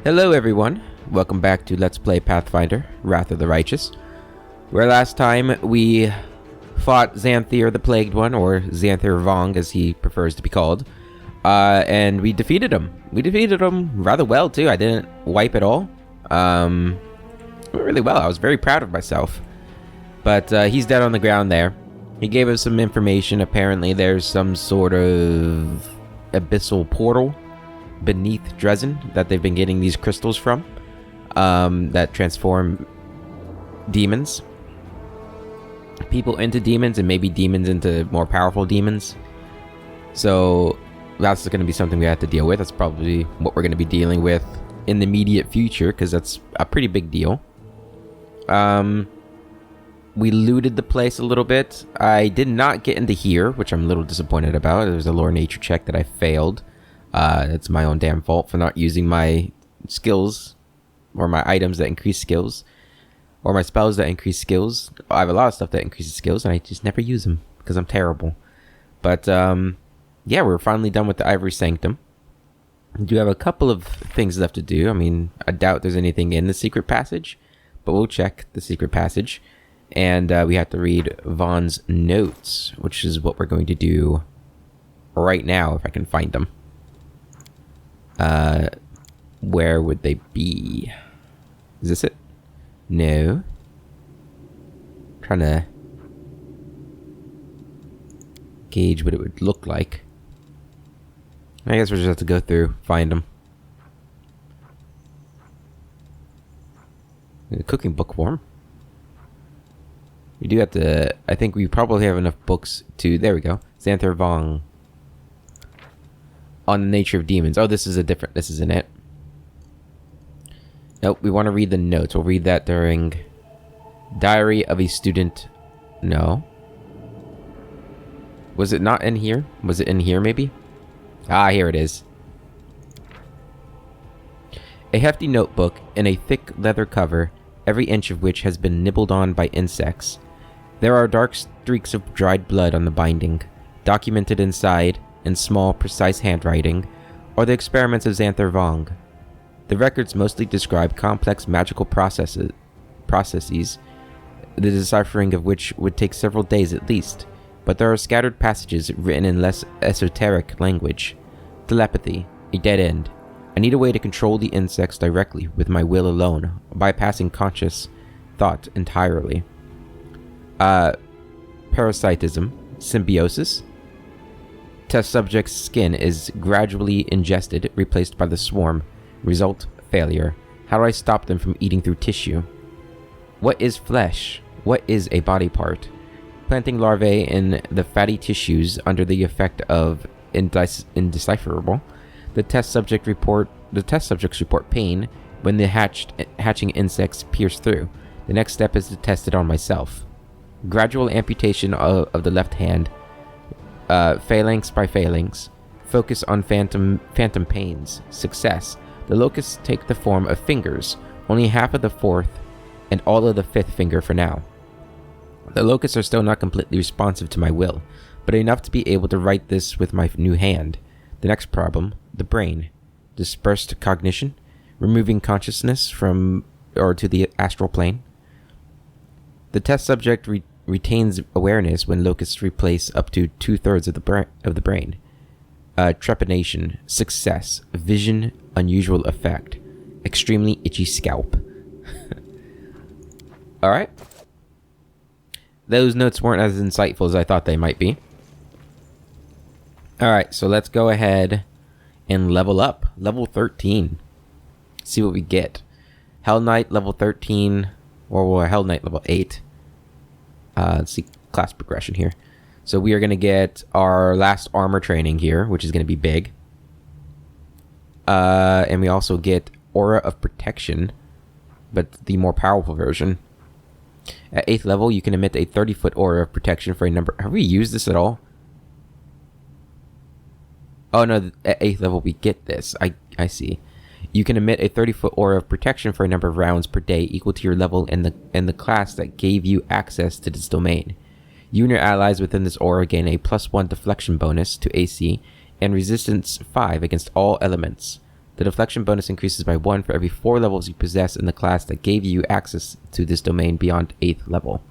Hello everyone, welcome back to Let's Play Pathfinder, Wrath of the Righteous, where last time we fought Xanthir the Plagued One, or Xanthir Vong as he prefers to be called, and we defeated him. We defeated him rather well too. I didn't wipe at all. Went really well. I was very proud of myself. But he's dead on the ground there. He gave us some information. Apparently there's some sort of abyssal portal beneath Dresden that they've been getting these crystals from, that transform demons, people into demons, and maybe demons into more powerful demons. So that's going to be something we have to deal with. That's probably what we're going to be dealing with in the immediate future, because that's a pretty big deal. We looted the place a little bit. I did not get into here, which I'm a little disappointed about. There's a lore nature check that I failed. It's my own damn fault for not using my skills, or my items that increase skills, or my spells that increase skills. I have a lot of stuff that increases skills, and I just never use them because I'm terrible. But yeah, we're finally done with the Ivory Sanctum. We do have a couple of things left to do. I mean, I doubt there's anything in the secret passage, but we'll check the secret passage. And we have to read Vaughn's notes, which is what we're going to do right now, if I can find them. Where would they be? Is this it? No. Trying to gauge what it would look like. I guess we'll just have to go through, find them. The cooking book form. We do have to, I think we probably have enough books to, there we go. Xanthir Vong. On the nature of demons. Oh, this isn't it. Nope, we want to read the notes. We'll read that during Diary of a Student. No. Was it not in here? Was it in here, maybe? Ah, here it is. A hefty notebook in a thick leather cover, every inch of which has been nibbled on by insects. There are dark streaks of dried blood on the binding. Documented inside, in small, precise handwriting, are the experiments of Xanthir Vong. The records mostly describe complex magical processes, the deciphering of which would take several days at least, but there are scattered passages written in less esoteric language. Telepathy, a dead end. I need a way to control the insects directly with my will alone, bypassing conscious thought entirely. Parasitism, symbiosis. Test subject's skin is gradually ingested, replaced by the swarm. Result, failure. How do I stop them from eating through tissue? What is flesh? What is a body part? Planting larvae in the fatty tissues under the effect of indecipherable. The test subjects report pain when the hatching insects pierce through. The next step is to test it on myself. Gradual amputation of the left hand. Phalanx by phalanx. Focus on phantom pains. Success. The locusts take the form of fingers, only half of the fourth and all of the fifth finger for now. The locusts are still not completely responsive to my will, but enough to be able to write this with my new hand. The next problem, the brain. Dispersed cognition, removing consciousness from or to the astral plane. The test subject retains awareness when locusts replace up to 2/3 of the brain. Trepanation, success, vision, unusual effect, extremely itchy scalp. Alright. Those notes weren't as insightful as I thought they might be. Alright, so let's go ahead and level up. Level 13. See what we get. Hell Knight level 13, or Hell Knight level 8. Let's see class progression here. So we are going to get our last armor training here, which is going to be big. And we also get Aura of Protection, but the more powerful version. At 8th level, you can emit a 30-foot Aura of Protection for a number... Have we used this at all? Oh no, at 8th level we get this. I see. You can emit a 30-foot Aura of Protection for a number of rounds per day equal to your level in the class that gave you access to this domain. You and your allies within this aura gain a +1 deflection bonus to AC and resistance 5 against all elements. The deflection bonus increases by 1 for every 4 levels you possess in the class that gave you access to this domain beyond 8th level.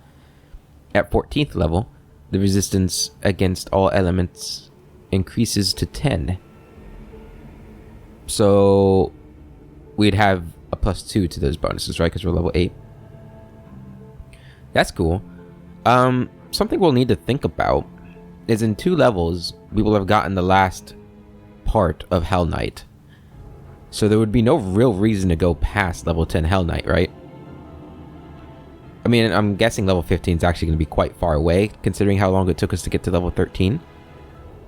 At 14th level, the resistance against all elements increases to 10. So we'd have a +2 to those bonuses, right? Because we're level 8. That's cool. Something we'll need to think about is in 2 levels, we will have gotten the last part of Hell Knight. So there would be no real reason to go past level 10 Hell Knight, right? I mean, I'm guessing level 15 is actually going to be quite far away, considering how long it took us to get to level 13.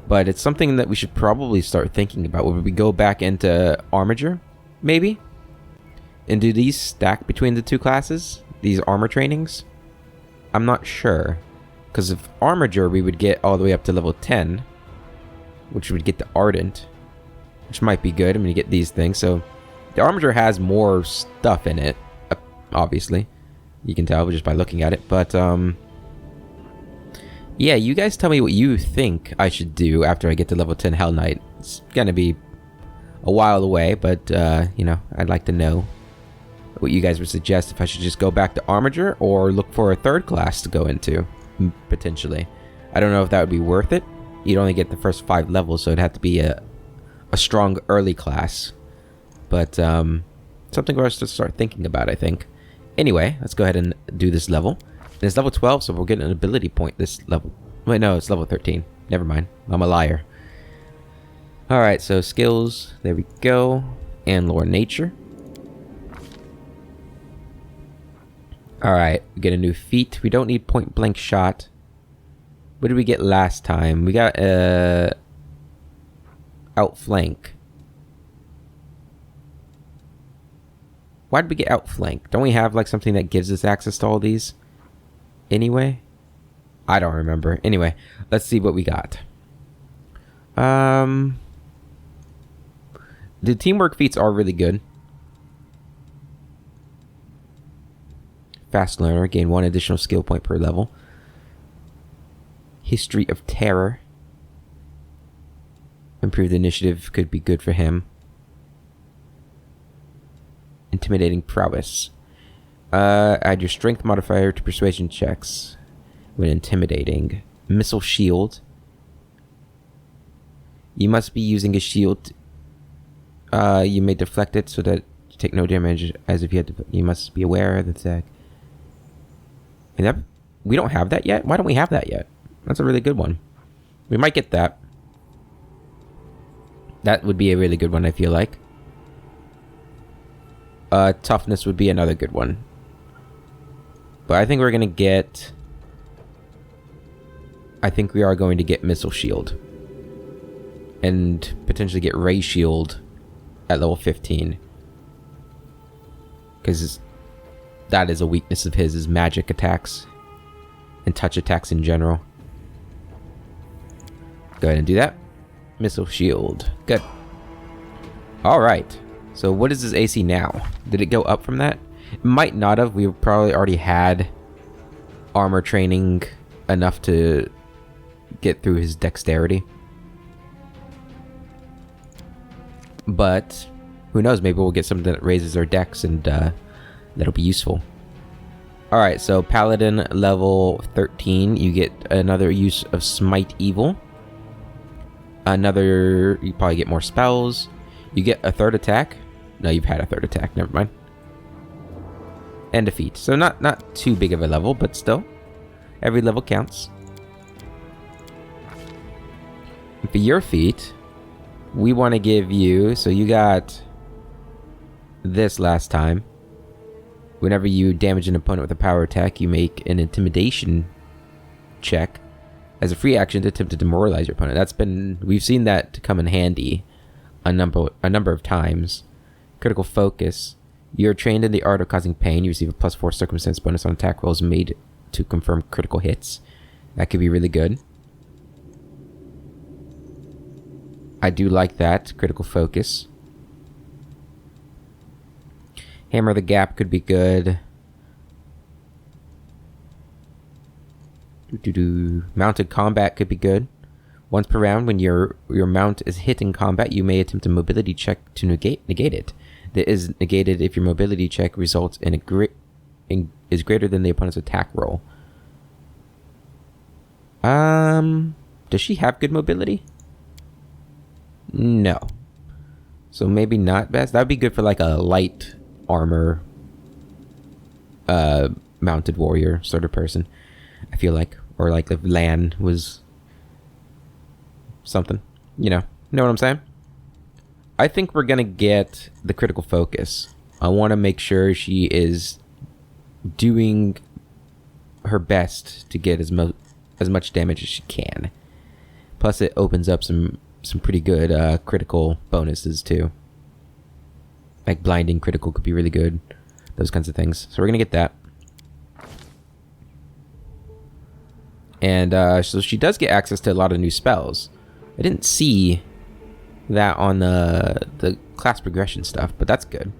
But it's something that we should probably start thinking about. Would we go back into Armiger, maybe? And do these stack between the 2 classes? These armor trainings? I'm not sure. Because if Armiger, we would get all the way up to level 10, which would get the Ardent, which might be good. I'm going to get these things. So the Armiger has more stuff in it, obviously. You can tell just by looking at it. But, yeah, you guys tell me what you think I should do after I get to level 10 Hell Knight. It's going to be a while away, but, you know, I'd like to know what you guys would suggest. If I should just go back to Armiger or look for a 3rd class to go into, potentially. I don't know if that would be worth it. You'd only get the first 5 levels, so it'd have to be a strong early class. But something for us to start thinking about, I think. Anyway, let's go ahead and do this level. And it's level 12, so we're getting an ability point this level. Wait, no, it's level 13. Never mind. I'm a liar. Alright, so skills. There we go. And lore nature. Alright, we get a new feat. We don't need point blank shot. What did we get last time? We got outflank. Why did we get outflank? Don't we have like something that gives us access to all these? Anyway? I don't remember. Anyway, let's see what we got. The teamwork feats are really good. Fast learner, gain 1 additional skill point per level. History of terror. Improved initiative could be good for him. Intimidating prowess. Add your strength modifier to persuasion checks when intimidating. Missile shield. You must be using a shield. You may deflect it so that you take no damage as if you had to. You must be aware of the attack. And that, we don't have that yet? Why don't we have that yet? That's a really good one. We might get that. That would be a really good one, I feel like. Toughness would be another good one. But I think we're going to get... I think we are going to get Missile Shield. And potentially get Ray Shield at level 15. Because that is a weakness of his, is magic attacks. And touch attacks in general. Go ahead and do that. Missile Shield. Good. Alright. So what is his AC now? Did it go up from that? It might not have. We probably already had armor training enough to get through his dexterity. But who knows? Maybe we'll get something that raises our dex and that'll be useful. Alright, so Paladin level 13. You get another use of Smite Evil. Another... You probably get more spells. You get a 3rd attack. No, you've had a 3rd attack. Never mind. And a feat. So not too big of a level, but still. Every level counts. And for your feat, we want to give you... So you got this last time. Whenever you damage an opponent with a power attack, you make an intimidation check as a free action to attempt to demoralize your opponent. That's been... We've seen that come in handy a number of times. Critical focus. You're trained in the art of causing pain. You receive a +4 circumstance bonus on attack rolls made to confirm critical hits. That could be really good. I do like that. Critical focus. Hammer the Gap could be good. Mounted combat could be good. Once per round, when your mount is hit in combat, you may attempt a mobility check to negate it. That is negated if your mobility check results in is greater than the opponent's attack roll. Does she have good mobility? No. So maybe not best. That would be good for like a light armor mounted warrior sort of person, I feel like. Or like if Lan was something. Know what I'm saying? I think we're gonna get the critical focus. I want to make sure she is doing her best to get as much damage as she can. Plus it opens up some pretty good critical bonuses too. Like blinding critical could be really good. Those kinds of things. So we're gonna get that. And so she does get access to a lot of new spells. I didn't see that on the class progression stuff, but that's good.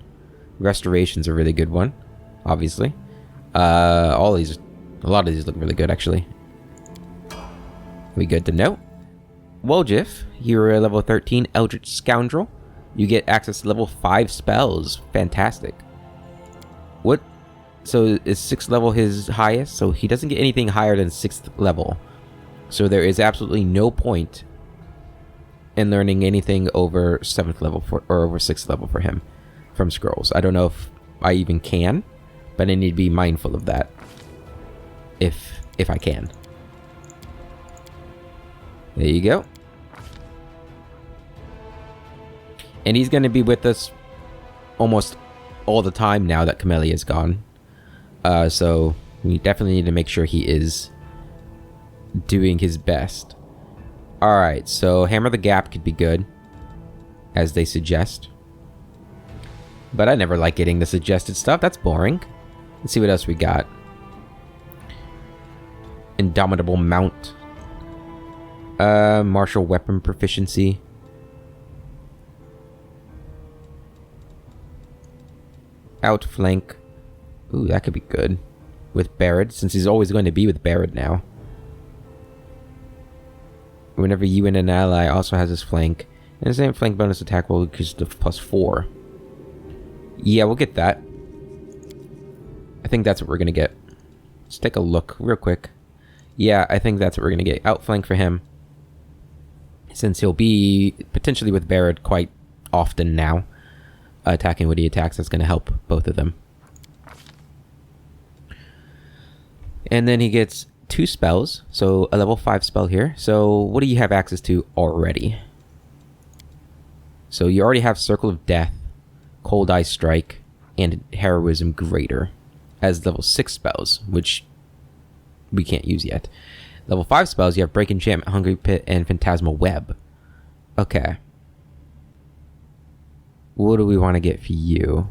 Restoration's a really good one, obviously. A lot of these look really good, actually. We good to know. Woljif, you're a level 13 Eldritch Scoundrel. You get access to level 5 spells. Fantastic. What? So is 6th level his highest? So he doesn't get anything higher than 6th level. So there is absolutely no point in learning anything over 7th level or over 6th level for him from scrolls. I don't know if I even can, but I need to be mindful of that if I can. There you go. And he's going to be with us almost all the time now that Camellia is gone. So we definitely need to make sure he is doing his best. Alright, so Hammer the Gap could be good, as they suggest. But I never like getting the suggested stuff. That's boring. Let's see what else we got. Indomitable Mount. Martial Weapon Proficiency. Outflank. Ooh, that could be good. With Barad, since he's always going to be with Barad now. Whenever you and an ally also has his flank. And the same flank bonus attack roll is +4. Yeah, we'll get that. I think that's what we're going to get. Let's take a look real quick. Yeah, I think that's what we're going to get. Outflank for him. Since he'll be potentially with Barad quite often now. Attacking when he attacks, that's going to help both of them. And then he gets 2 spells. So a level 5 spell here. So what do you have access to already? So you already have Circle of Death, Cold Eye Strike, and Heroism Greater as level 6 spells, which we can't use yet. Level 5 spells, you have Break Enchantment, Hungry Pit, and Phantasmal Web. Okay. What do we want to get for you?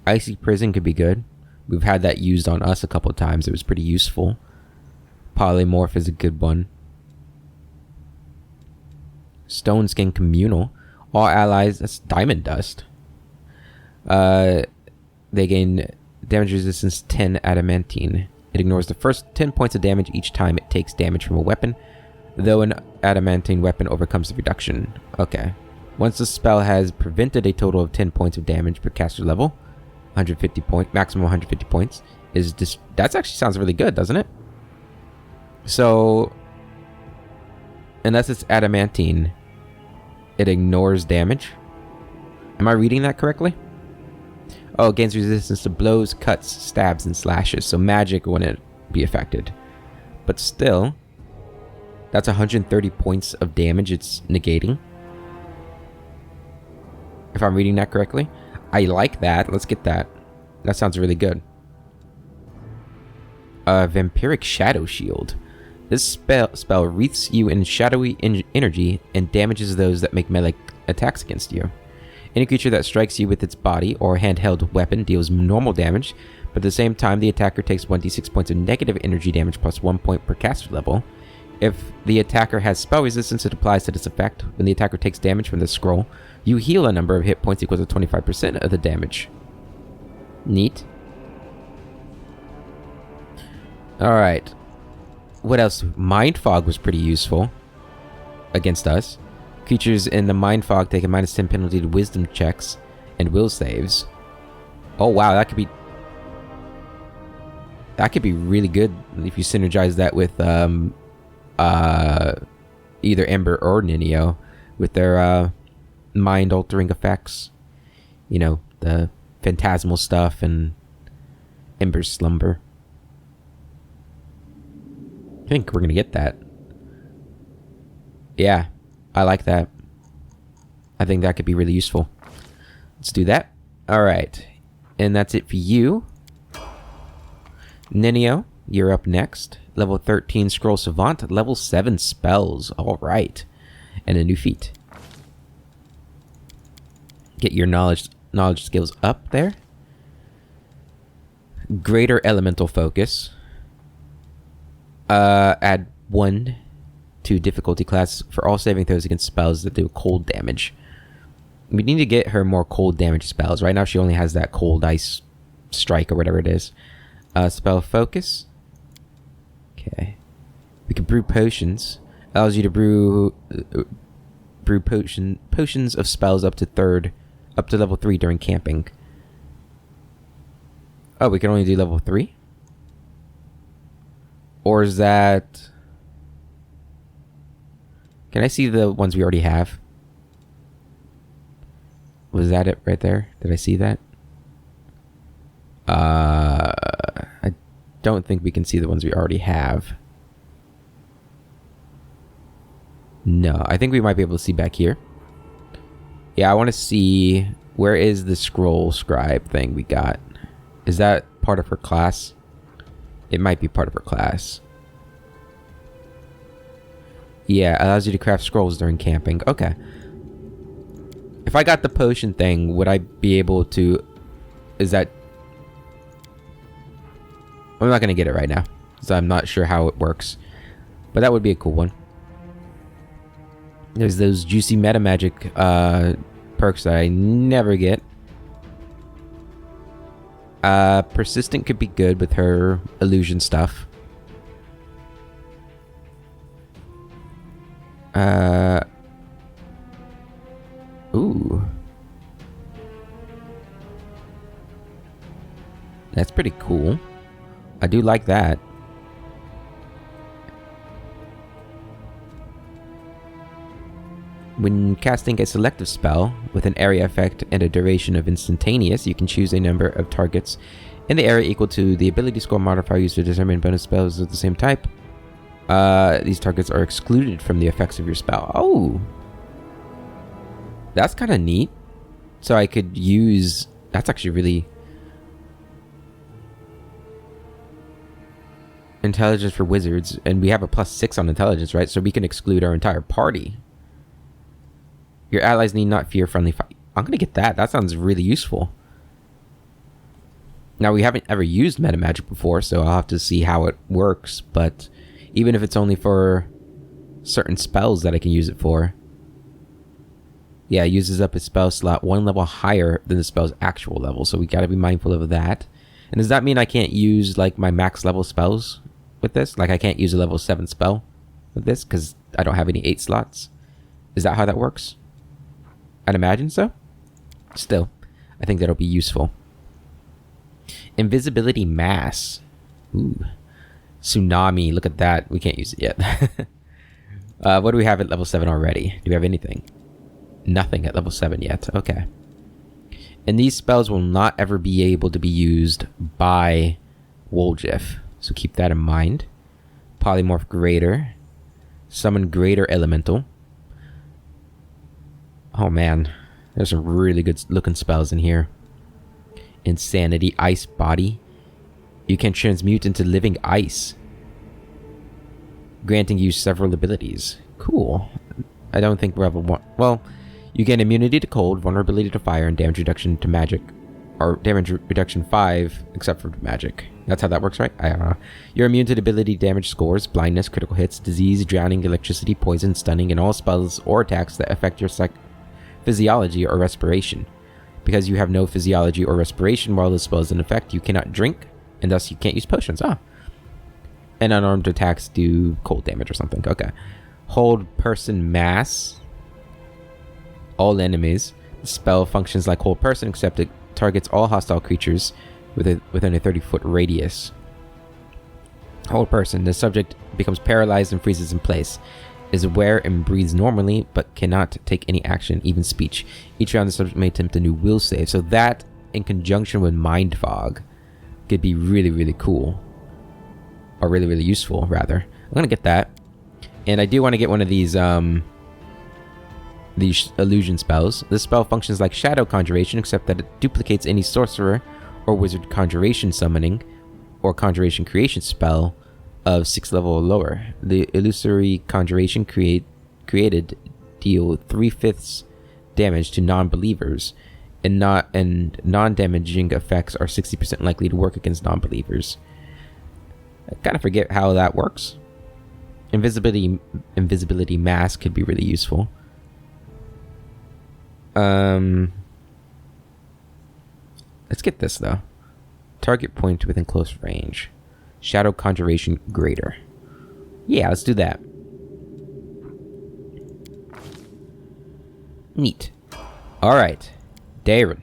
Icy Prison could be good. We've had that used on us a couple of times. It was pretty useful. Polymorph is a good one. Stone Skin Communal. All allies, that's Diamond Dust. They gain damage resistance 10 adamantine. It ignores the first 10 points of damage each time it takes damage from a weapon, though an adamantine weapon overcomes the reduction. Okay. Once the spell has prevented a total of 10 points of damage per caster level, 150 maximum 150 points, that actually sounds really good, doesn't it? So, unless it's adamantine, it ignores damage. Am I reading that correctly? Oh, it gains resistance to blows, cuts, stabs, and slashes. So magic wouldn't be affected. But still, that's 130 points of damage it's negating. If I'm reading that correctly. I like that. Let's get that. That sounds really good. Vampiric Shadow Shield. This spell wreaths you in shadowy energy and damages those that make melee attacks against you. Any creature that strikes you with its body or handheld weapon deals normal damage, but at the same time the attacker takes 1d6 points of negative energy damage plus 1 point per caster level. If the attacker has spell resistance, it applies to this effect. When the attacker takes damage from this scroll, you heal a number of hit points equal to 25% of the damage. Neat. Alright. What else? Mind Fog was pretty useful against us. Creatures in the Mind Fog take a -10 penalty to wisdom checks and will saves. Oh wow, that could be really good if you synergize that with either Ember or Ninio with their mind altering effects. You know, the phantasmal stuff and Ember's slumber. I think we're gonna get that. Yeah, I like that. I think that could be really useful. Let's do that. Alright. And that's it for you. Ninio, you're up next. Level 13 Scroll Savant. Level 7 Spells. Alright. And a new feat. Get your knowledge skills up there. Greater Elemental Focus. Add 1 to difficulty class for all saving throws against spells that do cold damage. We need to get her more cold damage spells. Right now she only has that cold ice strike or whatever it is. Spell focus. Okay. We can brew potions. Allows you to brew potions of spells up to level 3 during camping. Oh, we can only do level 3? Or is that... Can I see the ones we already have? Was that it right there? Did I see that? I don't think we can see the ones we already have. No, I think we might be able to see back here. Yeah, I want to see... Where is the scroll scribe thing we got? Is that part of her class? It might be part of her class. Yeah, allows you to craft scrolls during camping. Okay. If I got the potion thing, would I be able to... Is that... I'm not going to get it right now, so I'm not sure how it works. But that would be a cool one. There's those juicy meta magic perks that I never get. Persistent could be good with her illusion stuff. Ooh. That's pretty cool. I do like that. When casting a selective spell with an area effect and a duration of instantaneous, you can choose a number of targets in the area equal to the ability score modifier used to determine bonus spells of the same type. These targets are excluded from the effects of your spell. Oh! That's kind of neat. So I could use... That's actually really... Intelligence for wizards. And we have a +6 on intelligence, right? So we can exclude our entire party. Your allies need not fear friendly fire. I'm going to get that. That sounds really useful. Now, we haven't ever used meta magic before, so I'll have to see how it works. But even if it's only for certain spells that I can use it for. Yeah, it uses up a spell slot 1 level higher than the spell's actual level. So we got to be mindful of that. And does that mean I can't use like my max level spells with this? Like I can't use a level 7 spell with this because I don't have any 8 slots? Is that how that works? I'd imagine so. Still, I think that'll be useful. Invisibility mass. Ooh. Tsunami. Look at that. We can't use it yet. What do we have at level 7 already? Do we have anything? Nothing at level 7 yet. Okay. And these spells will not ever be able to be used by Woljif. So keep that in mind. Polymorph Greater. Summon Greater Elemental. Oh man. There's some really good looking spells in here. Insanity. Ice Body. You can transmute into living ice, granting you several abilities. Cool. I don't think we're level 1. Well, you gain immunity to cold, vulnerability to fire, and damage reduction to magic. Or damage reduction 5, except for magic. That's how that works, right? I don't know. You're immune to ability damage scores, blindness, critical hits, disease, drowning, electricity, poison, stunning, and all spells or attacks that affect your physiology or respiration. Because you have no physiology or respiration while the spell is in effect, you cannot drink, and thus you can't use potions. And unarmed attacks do cold damage or something. Okay. Hold person mass. All enemies. The spell functions like hold person, except it targets all hostile creatures within a 30-foot radius. Hold person. The subject becomes paralyzed and freezes in place. Is aware and breathes normally, but cannot take any action, even speech. Each round, the subject may attempt a new will save. So that, in conjunction with Mind Fog, could be really, really cool. Or really, really useful, rather. I'm going to get that. And I do want to get one of these illusion spells. This spell functions like Shadow Conjuration, except that it duplicates any sorcerer or wizard conjuration summoning or conjuration creation spell of 6th level or lower. The illusory conjuration created deal 3/5 damage to non-believers, and non-damaging effects are 60% likely to work against non-believers. I kind of forget how that works. Invisibility mask could be really useful. Let's get this though. Target point within close range. Shadow Conjuration Greater. Yeah, let's do that. Neat. Alright. Darren.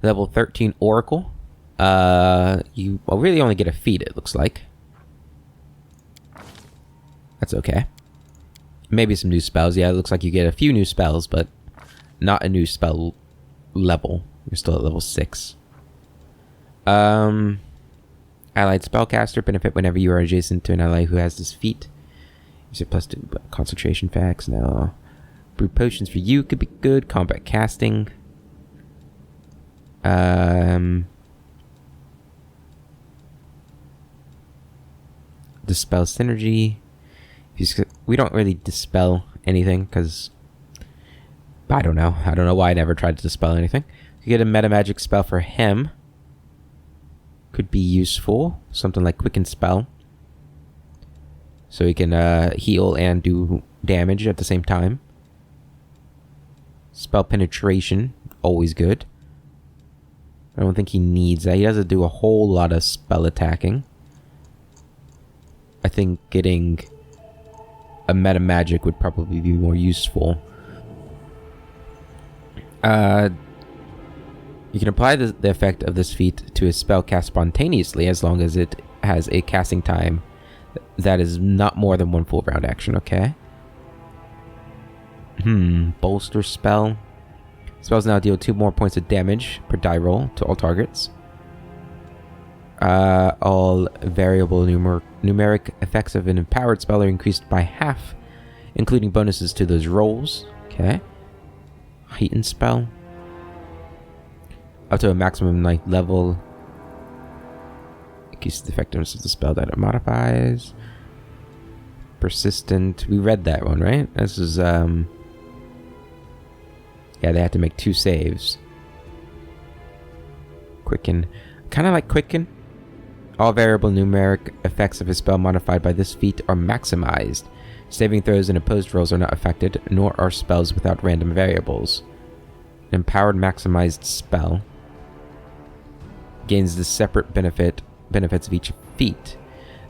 Level 13 Oracle. You really only get a feat, it looks like. That's okay. Maybe some new spells. Yeah, it looks like you get a few new spells, but not a new spell level. You're still at level 6. Allied Spellcaster. Benefit whenever you are adjacent to an ally who has this feat. Use it +2 concentration facts. No. Brew potions for you could be good. Combat casting. Dispel synergy. We don't really dispel anything because I don't know why I never tried to dispel anything. You get a meta magic spell for him. Could be useful. Something like Quicken Spell. So he can heal and do damage at the same time. Spell Penetration. Always good. I don't think he needs that. He doesn't do a whole lot of spell attacking. I think getting a meta magic would probably be more useful. You can apply the effect of this feat to a spell cast spontaneously as long as it has a casting time that is not more than 1 full round action, okay? Bolster spell. Spells now deal 2 more points of damage per die roll to all targets. All variable numeric effects of an empowered spell are increased by half, including bonuses to those rolls. Okay. Heightened spell. Up to a maximum 9th level. Increases the effectiveness of the spell that it modifies. Persistent. We read that one, right? This is, yeah, they have to make 2 saves. Quicken. Kind of like Quicken. All variable numeric effects of a spell modified by this feat are maximized. Saving throws and opposed rolls are not affected, nor are spells without random variables. An empowered maximized spell gains the separate benefits of each feat.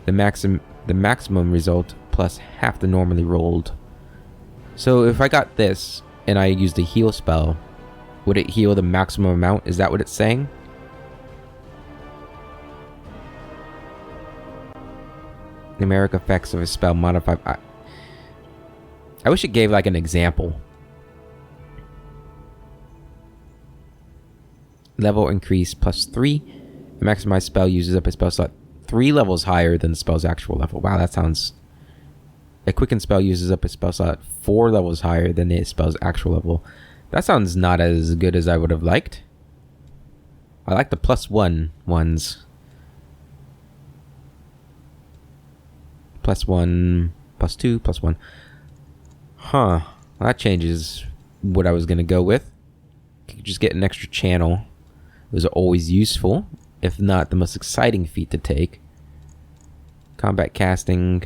The maximum result plus half the normally rolled. So if I got this and I used a heal spell, would it heal the maximum amount? Is that what it's saying? Numeric effects of a spell modified. I wish it gave like an example. Level increase +3. A maximized spell uses up a spell slot 3 levels higher than the spell's actual level. Wow, that sounds... A quicken spell uses up a spell slot 4 levels higher than the spell's actual level. That sounds not as good as I would have liked. I like the +1 ones. +1, +2, +1. Huh. Well, that changes what I was going to go with. You could just get an extra channel. Those are always useful, if not the most exciting feat to take. Combat casting.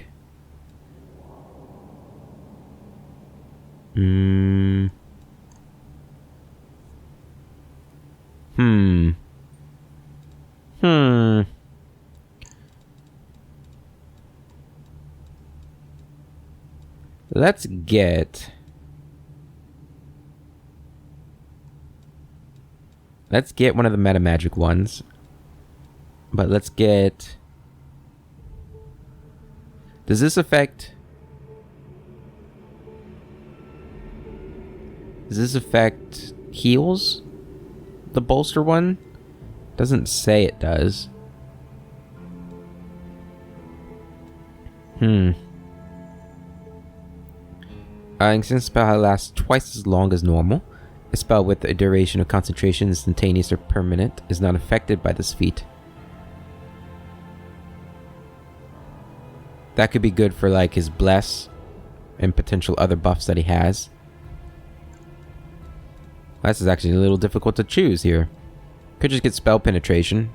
Let's get... one of the meta magic ones. But let's get... Does this affect... Does this affect heals? The bolster one? Doesn't say it does. Since spell lasts twice as long as normal, a spell with a duration of concentration instantaneous or permanent is not affected by this feat. That could be good for like his bless and potential other buffs that he has. This is actually a little difficult to choose here. Could just get spell penetration.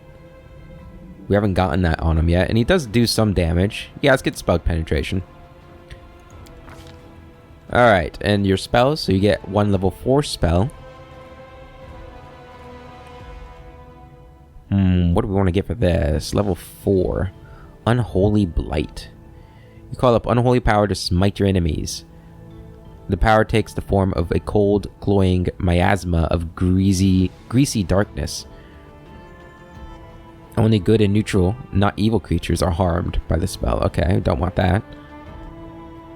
We haven't gotten that on him yet, and he does do some damage. Yeah, let's get spell penetration. Alright, and your spells, so you get one level 4 spell. What do we want to get for this? Level 4. Unholy Blight. You call up unholy power to smite your enemies. The power takes the form of a cold, cloying miasma of greasy darkness. Only good and neutral, not evil creatures are harmed by the spell. Okay, don't want that.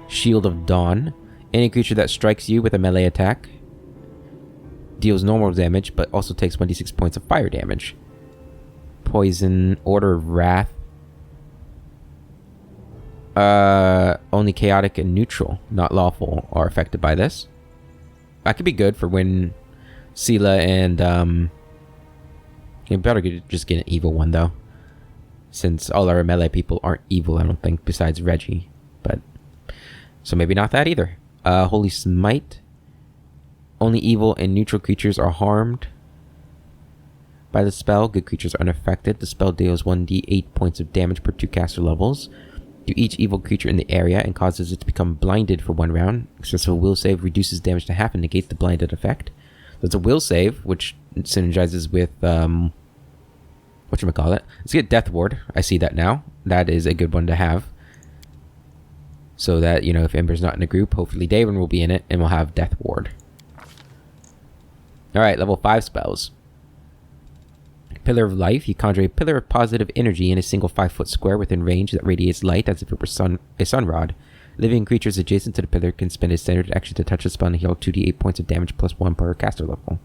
Shield of Dawn. Any creature that strikes you with a melee attack deals normal damage, but also takes 1d6 points of fire damage. Poison. Order of Wrath. Only chaotic and neutral, not lawful, are affected by this. That could be good for when Sela and you better just get an evil one though, since all our melee people aren't evil, I don't think, besides Reggie. But so maybe not that either. Holy Smite. Only evil and neutral creatures are harmed by the spell. Good creatures are unaffected. The spell deals 1d8 points of damage per 2 caster levels to each evil creature in the area and causes it to become blinded for 1 round. Successful will save reduces damage to half and negates the blinded effect. There's a will save, which synergizes with, whatchamacallit. Let's get Death Ward. I see that now. That is a good one to have. So that, you know, if Ember's not in a group, hopefully Davin will be in it, and we'll have Death Ward. Alright, level 5 spells. Pillar of Life. You conjure a pillar of positive energy in a single 5-foot square within range that radiates light as if it were a sun rod. Living creatures adjacent to the pillar can spend a standard action to touch the spell and heal 2d8 points of damage plus 1 per caster level.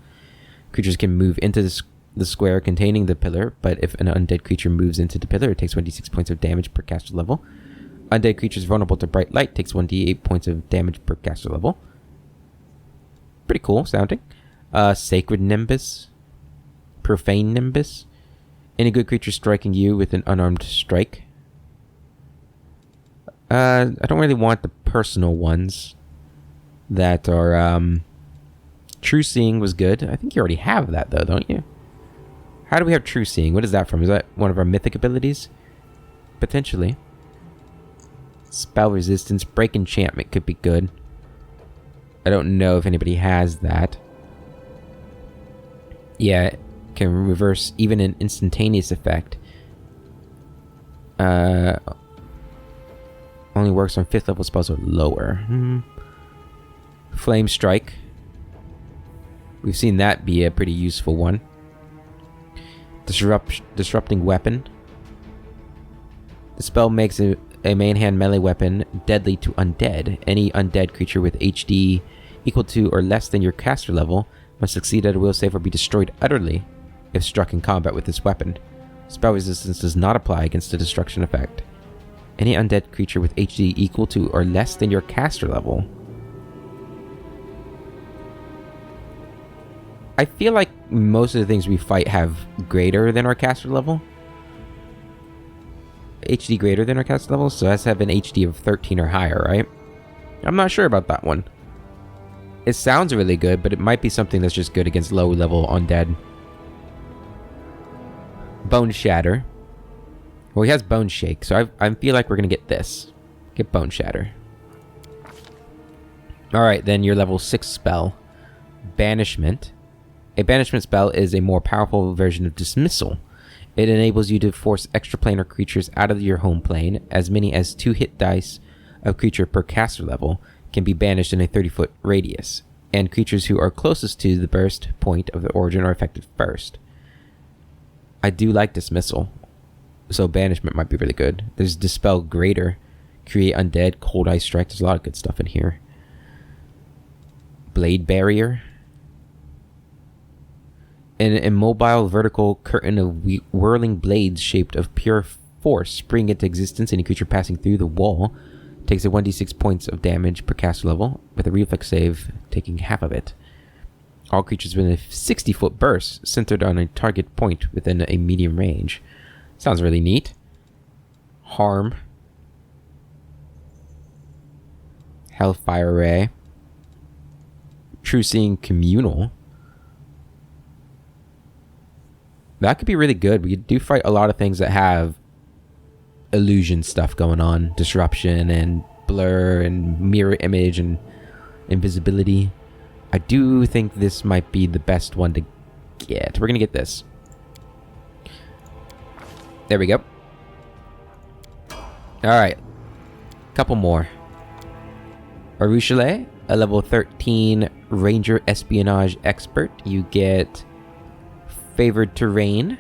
Creatures can move into the square containing the pillar, but if an undead creature moves into the pillar, it takes 1d6 points of damage per caster level. Undead creatures vulnerable to bright light takes 1d8 points of damage per caster level. Pretty cool sounding. Sacred Nimbus. Profane Nimbus. Any good creature striking you with an unarmed strike. I don't really want the personal ones that are, True Seeing was good. I think you already have that though, don't you? How do we have True Seeing? What is that from? Is that one of our mythic abilities? Potentially. Spell Resistance. Break Enchantment could be good. I don't know if anybody has that. Yeah, can reverse even an instantaneous effect. Only works on 5th level spells or lower. Flame Strike. We've seen that be a pretty useful one. Disrupting Weapon. The spell makes a main hand melee weapon deadly to undead. Any undead creature with HD equal to or less than your caster level must succeed at a will save or be destroyed utterly if struck in combat with this weapon. Spell resistance does not apply against the destruction effect. Any undead creature with HD equal to or less than your caster level. I feel like most of the things we fight have greater than our caster level. HD greater than our caster level, so that's have an HD of 13 or higher, right? I'm not sure about that one. It sounds really good, but it might be something that's just good against low level undead. Bone Shatter. Well, he has Bone Shake, so I feel like we're going to get this. Get Bone Shatter. Alright, then your level 6 spell. Banishment. A banishment spell is a more powerful version of Dismissal. It enables you to force extraplanar creatures out of your home plane, as many as 2 hit dice of creature per caster level. can be banished in a 30-foot radius, and creatures who are closest to the burst point of the origin are affected first. I do like Dismissal, so Banishment might be really good. There's Dispel Greater, Create Undead, Cold Ice Strike. There's a lot of good stuff in here. Blade Barrier. An immobile vertical curtain of whirling blades shaped of pure force spring into existence. Any creature passing through the wall takes a 1d6 points of damage per caster level, with a reflex save taking half of it. All creatures within a 60-foot burst, centered on a target point within a medium range. Sounds really neat. Harm. Hellfire Ray. True Seeing Communal. That could be really good. We do fight a lot of things that have illusion stuff going on. Disruption and blur and mirror image and invisibility. I do think this might be the best one to get. We're going to get this. There we go. Alright. Couple more. Arushale, a level 13 Ranger Espionage Expert. You get Favored Terrain.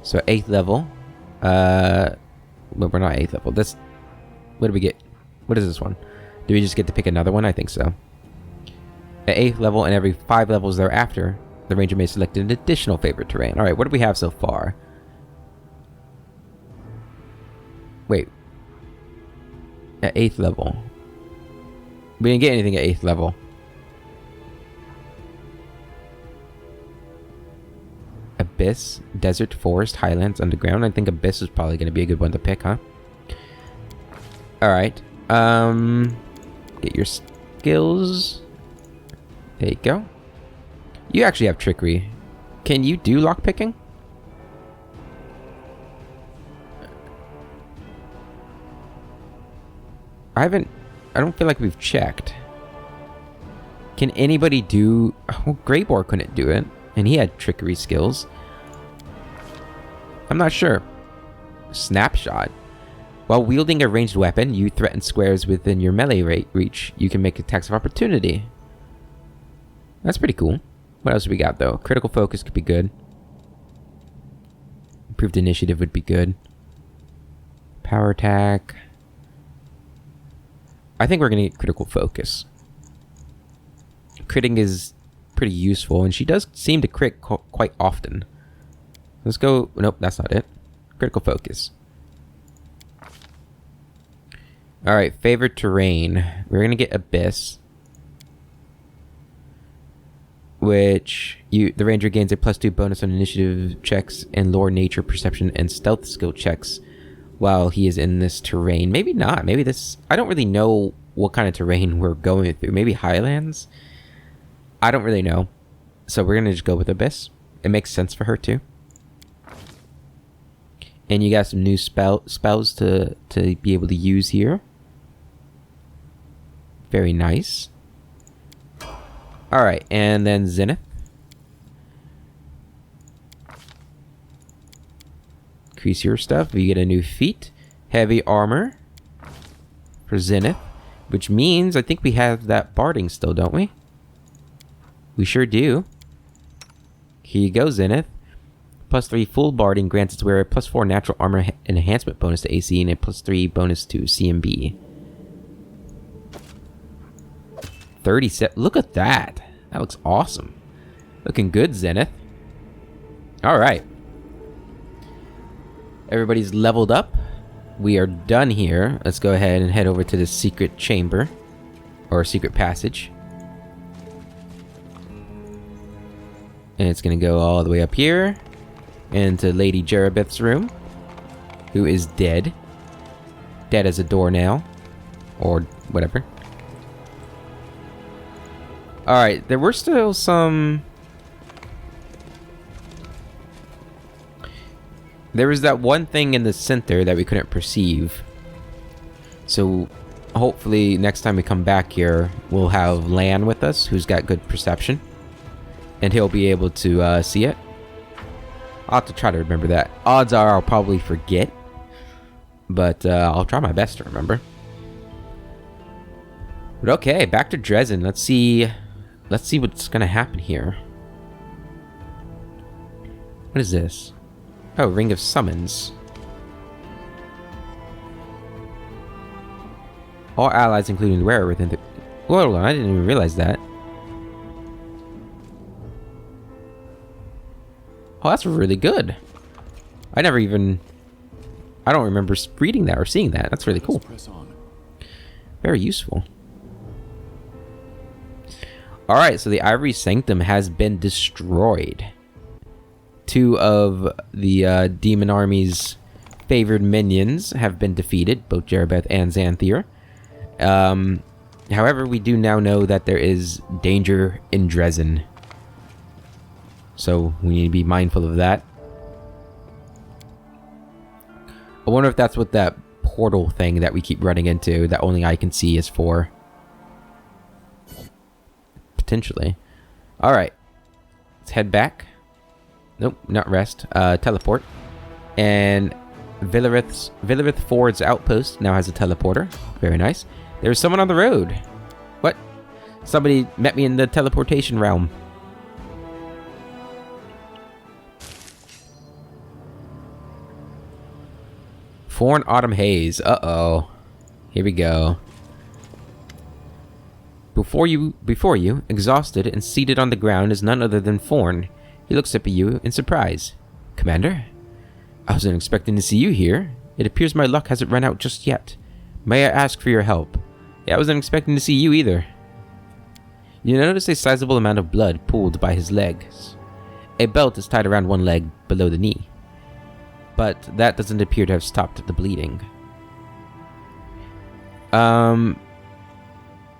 So 8th level. Well, we're not 8th level. This. What do we get? What is this one? Do we just get to pick another one? I think so. At 8th level and every 5 levels thereafter, the Ranger may select an additional Favored Terrain. Alright, what do we have so far? Wait. At 8th level. We didn't get anything at 8th level. Abyss, Desert, Forest, Highlands, Underground. I think Abyss is probably going to be a good one to pick, huh? Alright. Get your skills. There you go. You actually have Trickery. Can you do lockpicking? I don't feel like we've checked. Can anybody do... Well, Greybor couldn't do it. And he had Trickery skills. I'm not sure. Snapshot. While wielding a ranged weapon, you threaten squares within your melee reach. You can make attacks of opportunity. That's pretty cool. What else do we got, though? Critical Focus could be good. Improved Initiative would be good. Power Attack. I think we're going to get Critical Focus. Critting is pretty useful, and she does seem to crit quite often. Let's go... Nope, that's not it. Critical Focus. Alright, Favored Terrain. We're going to get Abyss. Which... the Ranger gains a +2 bonus on initiative checks and lore, nature, perception, and stealth skill checks while he is in this terrain. Maybe not. Maybe this... I don't really know what kind of terrain we're going through. Maybe Highlands? I don't really know. So we're going to just go with Abyss. It makes sense for her too. And you got some new spells to be able to use here. Very nice. Alright, and then Zenith. Increase your stuff. You get a new feat. Heavy armor. For Zenith. Which means, I think we have that barding still, don't we? We sure do. Here you go, Zenith. +3 full barding grants its wearer a +4 natural armor enhancement bonus to AC and a +3 bonus to CMB. 37. Look at that. That looks awesome. Looking good, Zenith. Alright. Everybody's leveled up. We are done here. Let's go ahead and head over to the secret chamber. Or secret passage. And it's going to go all the way up here. Into Lady Jerabeth's room. Who is dead. Dead as a doornail. Or whatever. Alright, there were still some... There was that one thing in the center that we couldn't perceive. So, hopefully, next time we come back here, we'll have Lan with us, who's got good perception. And he'll be able to see it. I'll have to try to remember that. Odds are I'll probably forget. But I'll try my best to remember. But okay, back to Dresden. Let's see what's gonna happen here. What is this? Oh, Ring of Summons. All allies, including the wearer, within the... Hold on, I didn't even realize that. Oh, that's really good. I don't remember reading that or seeing that. That's really cool. Very useful. Alright, so the Ivory Sanctum has been destroyed. 2 of the Demon Army's favored minions have been defeated, both Jerebeth and Xanthir. However, we do now know that there is danger in Dresden. So, we need to be mindful of that. I wonder if that's what that portal thing that we keep running into, that only I can see, is for. Potentially. Alright. Let's head back. Nope, not rest. Teleport. And Villarith Ford's outpost now has a teleporter. Very nice. There's someone on the road. What? Somebody met me in the teleportation realm. Forn Autumn Haze. Uh-oh. Here we go. Before you, exhausted and seated on the ground, is none other than Forn. He looks up at you in surprise. Commander? I wasn't expecting to see you here. It appears my luck hasn't run out just yet. May I ask for your help? Yeah, I wasn't expecting to see you either. You notice a sizable amount of blood pooled by his legs. A belt is tied around one leg below the knee. But that doesn't appear to have stopped the bleeding.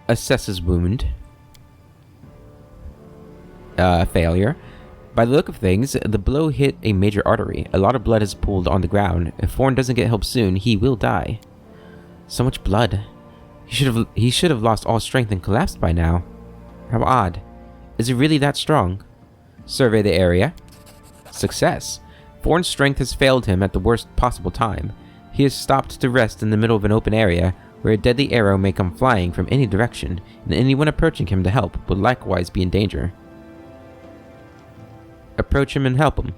Assess his wound. Failure. By the look of things, the blow hit a major artery. A lot of blood has pooled on the ground. If Forn doesn't get help soon, he will die. So much blood. He should have lost all strength and collapsed by now. How odd. Is he really that strong? Survey the area. Success. Forn's strength has failed him at the worst possible time. He has stopped to rest in the middle of an open area where a deadly arrow may come flying from any direction, and anyone approaching him to help would likewise be in danger. Approach him and help him.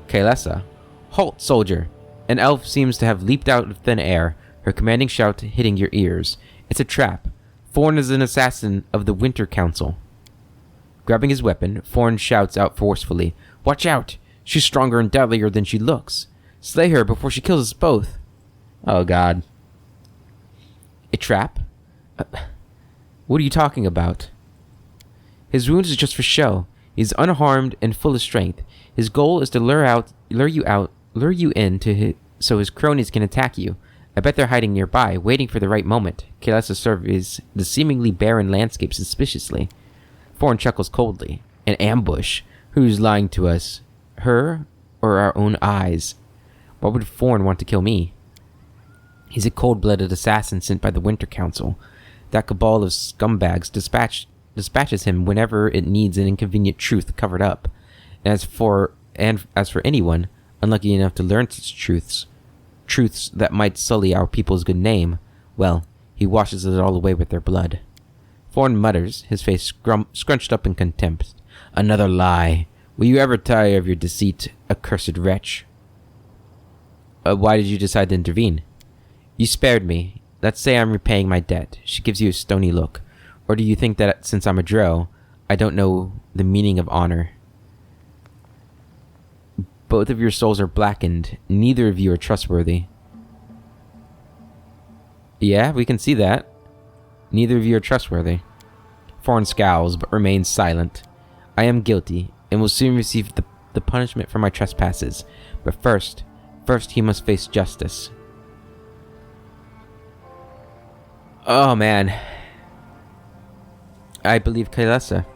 Kaylessa. Halt, soldier! An elf seems to have leaped out of thin air, her commanding shout hitting your ears. It's a trap. Forn is an assassin of the Winter Council. Grabbing his weapon, Forn shouts out forcefully, "Watch out! She's stronger and deadlier than she looks. Slay her before she kills us both." Oh god. A trap? What are you talking about? His wounds is just for show. He's unharmed and full of strength. His goal is to lure you in so his cronies can attack you. I bet they're hiding nearby, waiting for the right moment. Kaylessa surveys the seemingly barren landscape suspiciously. Forn chuckles coldly. An ambush. Who's lying to us? Her or our own eyes? Why would Forn want to kill me? He's a cold-blooded assassin sent by the Winter Council. That cabal of scumbags dispatches him whenever it needs an inconvenient truth covered up. And as for anyone unlucky enough to learn such truths that might sully our people's good name, well, he washes it all away with their blood. Forn mutters, his face scrunched up in contempt. Another lie. Will you ever tire of your deceit, accursed wretch? Why did you decide to intervene? You spared me. Let's say I'm repaying my debt. She gives you a stony look. Or do you think that since I'm a drow, I don't know the meaning of honor? Both of your souls are blackened. Neither of you are trustworthy. Yeah, we can see that. Neither of you are trustworthy. Forn scowls, but remains silent. I am guilty, and will soon receive the punishment for my trespasses. But first he must face justice. Oh, man. I believe Kaylessa.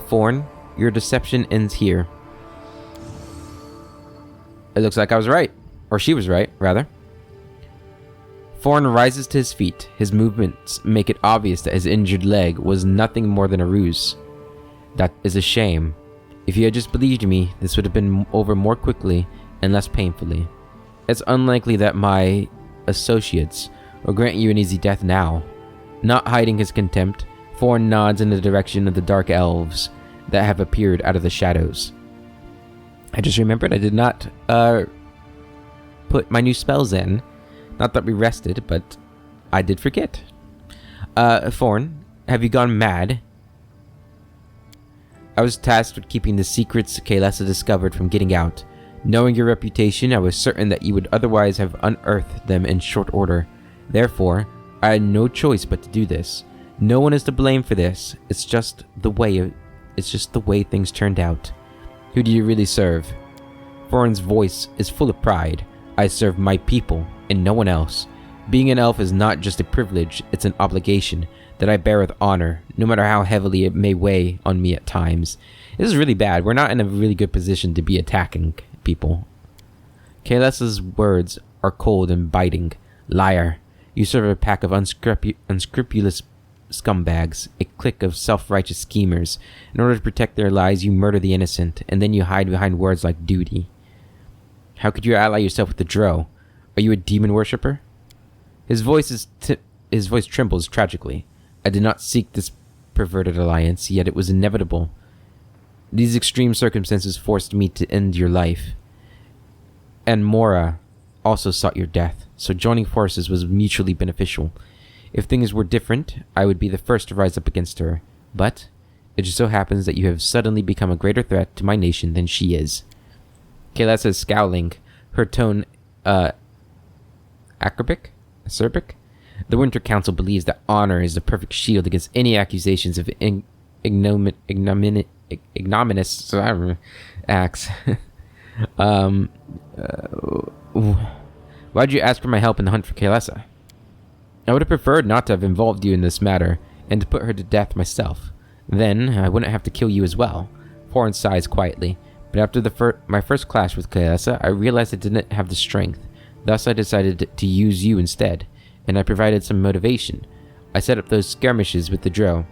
Forn, your deception ends here. It looks like I was right. Or she was right, rather. Forn rises to his feet. His movements make it obvious that his injured leg was nothing more than a ruse. That is a shame. If you had just believed me, this would have been over more quickly and less painfully. It's unlikely that my associates or grant you an easy death now. Not hiding his contempt, Forn nods in the direction of the dark elves that have appeared out of the shadows. I just remembered I did not put my new spells in. Not that we rested, but I did forget. Forn, have you gone mad? I was tasked with keeping the secrets Kaylessa discovered from getting out. Knowing your reputation, I was certain that you would otherwise have unearthed them in short order. Therefore, I had no choice but to do this. No one is to blame for this. It's just the way things turned out. Who do you really serve? Forn's voice is full of pride. I serve my people, and no one else. Being an elf is not just a privilege, it's an obligation that I bear with honor, no matter how heavily it may weigh on me at times. This is really bad. We're not in a really good position to be attacking people. Kaylessa's words are cold and biting. Liar. You serve a pack of unscrupulous scumbags, a clique of self-righteous schemers. In order to protect their lives, you murder the innocent, and then you hide behind words like duty. How could you ally yourself with the Drow? Are you a demon worshipper? His voice trembles tragically. I did not seek this perverted alliance, yet it was inevitable. These extreme circumstances forced me to end your life. And Mora also sought your death, so joining forces was mutually beneficial. If things were different, I would be the first to rise up against her. But it just so happens that you have suddenly become a greater threat to my nation than she is. Kaylessa is scowling, her tone acerbic. The Winter Council believes that honor is the perfect shield against any accusations of ignominious acts. Why'd you ask for my help in the hunt for Kaylessa? I would have preferred not to have involved you in this matter, and to put her to death myself. Then, I wouldn't have to kill you as well. Forn sighs quietly, but after my first clash with Kaylessa, I realized I didn't have the strength. Thus, I decided to use you instead, and I provided some motivation. I set up those skirmishes with the Drow,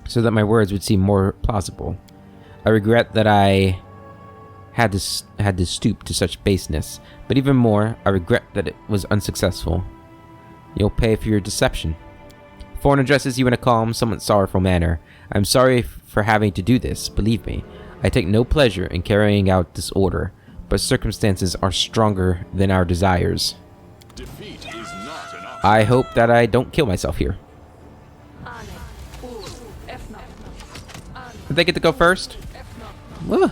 so that my words would seem more plausible. I regret that I had to stoop to such baseness, but even more, I regret that it was unsuccessful. You'll pay for your deception. Forn addresses you in a calm, somewhat sorrowful manner. I'm sorry for having to do this, believe me. I take no pleasure in carrying out this order, but circumstances are stronger than our desires. Defeat is not an option. I hope that I don't kill myself here. Did they get to go first? Woo.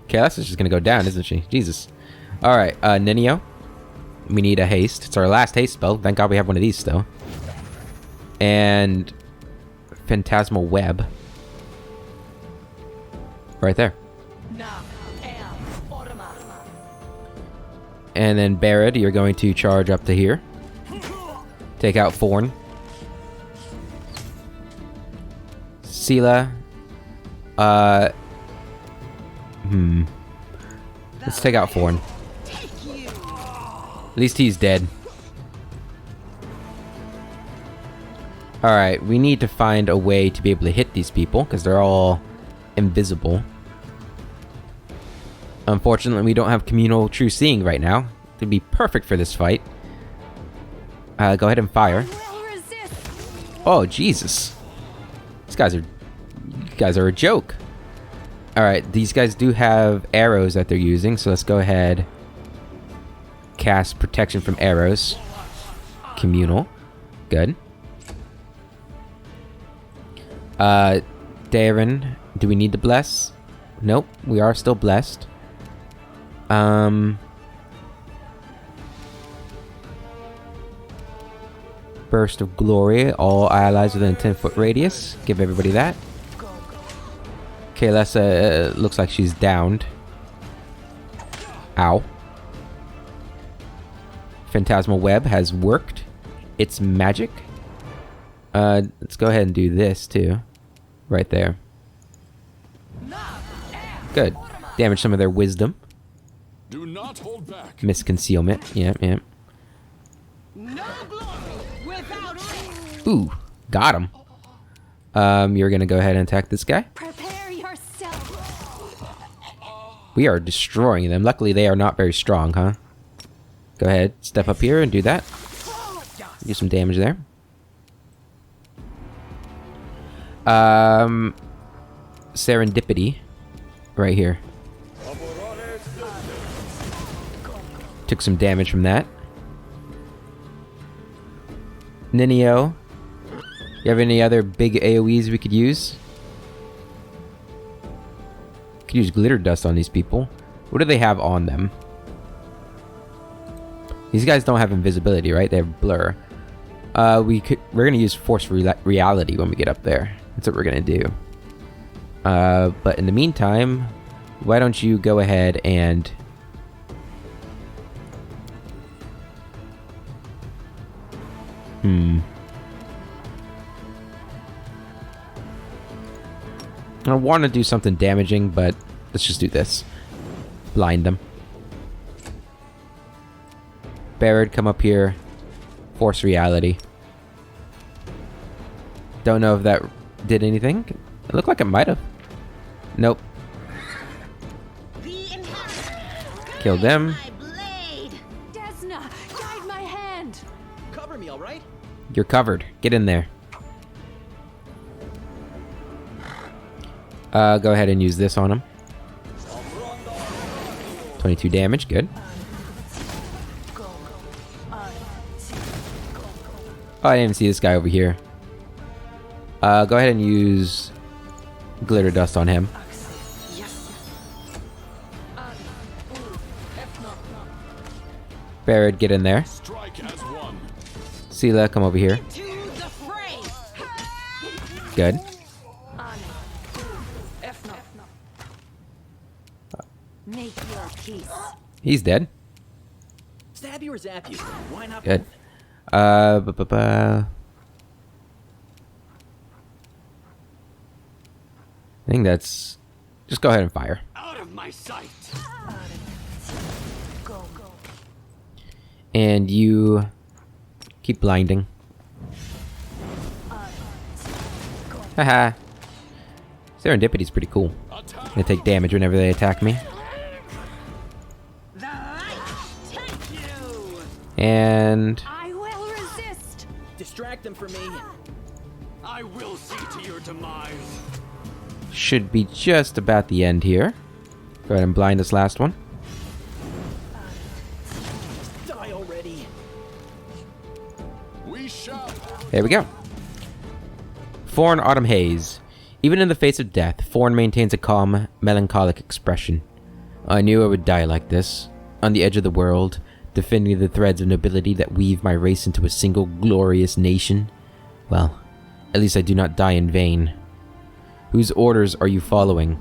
Kaylesa's just gonna go down, isn't she? Jesus. Alright, Ninio. We need a haste. It's our last haste spell. Thank God we have one of these still. And Phantasmal Web. Right there. And then Barad, you're going to charge up to here. Take out Forn. Sela. Let's take out Forn. At least he's dead. Alright, we need to find a way to be able to hit these people, because they're all invisible. Unfortunately, we don't have communal true seeing right now. It'd be perfect for this fight. Go ahead and fire. Oh, Jesus. These guys are a joke. Alright, these guys do have arrows that they're using, so let's go ahead. Cast protection from arrows. Communal. Good. Darren, do we need to bless? Nope, we are still blessed. Burst of Glory, all allies within a 10-foot radius. Give everybody that. Kaylessa looks like she's downed. Ow. Phantasmal Web has worked. It's magic. Let's go ahead and do this too. Right there. Good. Damage some of their wisdom. Do not hold back. Misconcealment. Yeah. Ooh, got him. You're gonna go ahead and attack this guy. Prepare yourself. We are destroying them. Luckily, they are not very strong, huh? Go ahead, step up here and do that. Do some damage there. Serendipity. Right here. Took some damage from that. Ninio. You have any other big AoEs we could use? Could use glitter dust on these people. What do they have on them? These guys don't have invisibility, right? They have blur. We're gonna use force reality when we get up there. That's what we're gonna do. But in the meantime, why don't you go ahead and I want to do something damaging, but let's just do this. Blind them. Barrett, come up here. Force reality. Don't know if that did anything. It looked like it might have. Nope. Kill them. Cover me, all right? You're covered. Get in there. Go ahead and use this on him. 22 damage. Good. Oh, I didn't even see this guy over here. Go ahead and use glitter dust on him. Barrett, get in there. Sela, come over here. Good. Make your peace. He's dead. Stab you or zap you? Why not? Good. I think that's... Just go ahead and fire. Out of my sight. Go. And you... keep blinding. Haha. Serendipity's pretty cool. They take damage whenever they attack me. And... I will resist. Distract them for me. I will see to your demise. should be just about the end here. Go ahead and blind this last one. Die already. We shall. There we go. Forn Autumn Haze. Even in the face of death, Forn maintains a calm, melancholic expression. I knew I would die like this, on the edge of the world, defending the threads of nobility that weave my race into a single glorious nation. Well, at least I do not die in vain. Whose orders are you following?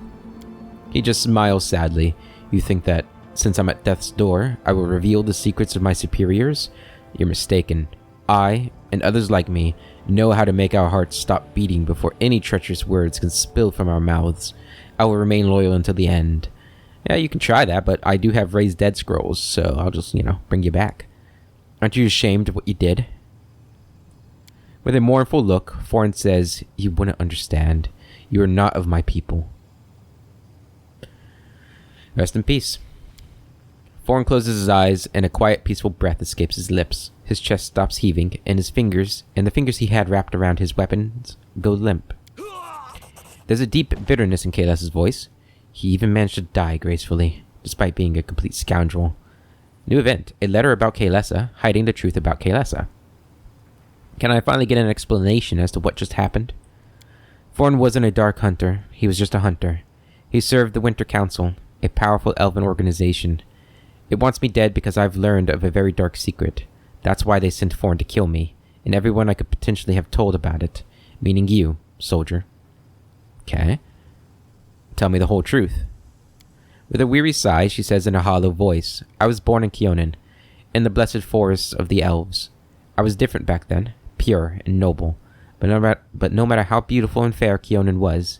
He just smiles sadly. You think that, since I'm at death's door, I will reveal the secrets of my superiors? You're mistaken. I, and others like me, know how to make our hearts stop beating before any treacherous words can spill from our mouths. I will remain loyal until the end. Yeah, you can try that, but I do have raised dead scrolls, so I'll just, bring you back. Aren't you ashamed of what you did? With a mournful look, Forn says, You wouldn't understand. You are not of my people. Rest in peace. Forn closes his eyes, and a quiet, peaceful breath escapes his lips. His chest stops heaving, and his fingers, and the fingers he had wrapped around his weapons, go limp. There's a deep bitterness in Kaylessa's voice. He even managed to die gracefully, despite being a complete scoundrel. New event, a letter about Kaylessa, hiding the truth about Kaylessa. Can I finally get an explanation as to what just happened? Forn wasn't a dark hunter, he was just a hunter. He served the Winter Council, a powerful elven organization. It wants me dead because I've learned of a very dark secret. That's why they sent Forn to kill me, and everyone I could potentially have told about it, meaning you, soldier. Okay. Tell me the whole truth. With a weary sigh, she says in a hollow voice, I was born in Keonan, in the blessed forests of the elves. I was different back then, pure and noble, but no matter how beautiful and fair Keonan was,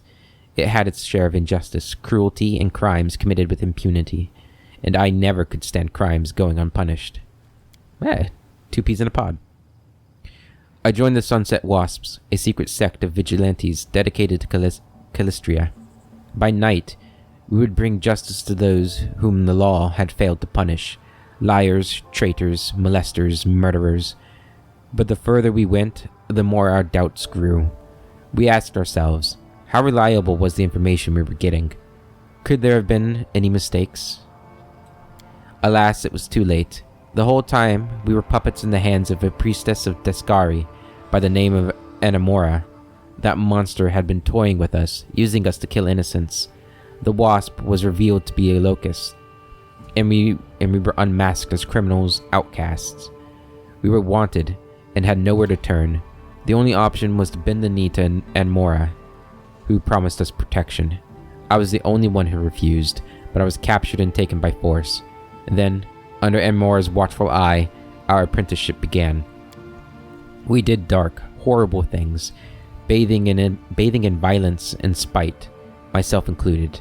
it had its share of injustice, cruelty, and crimes committed with impunity, and I never could stand crimes going unpunished. Two peas in a pod. I joined the Sunset Wasps, a secret sect of vigilantes dedicated to Callistria. By night, We would bring justice to those whom the law had failed to punish. Liars, traitors, molesters, murderers. But the further we went, the more our doubts grew. We asked ourselves, how reliable was the information we were getting? Could there have been any mistakes? Alas, it was too late. The whole time, we were puppets in the hands of a priestess of Descari by the name of Anamora. That monster had been toying with us, using us to kill innocents. The wasp was revealed to be a locust, and we were unmasked as criminals, outcasts. We were wanted, and had nowhere to turn. The only option was to bend the knee to Anamora, who promised us protection. I was the only one who refused, but I was captured and taken by force. And then, under Anmora's watchful eye, our apprenticeship began. We did dark, horrible things, bathing in violence and spite, myself included.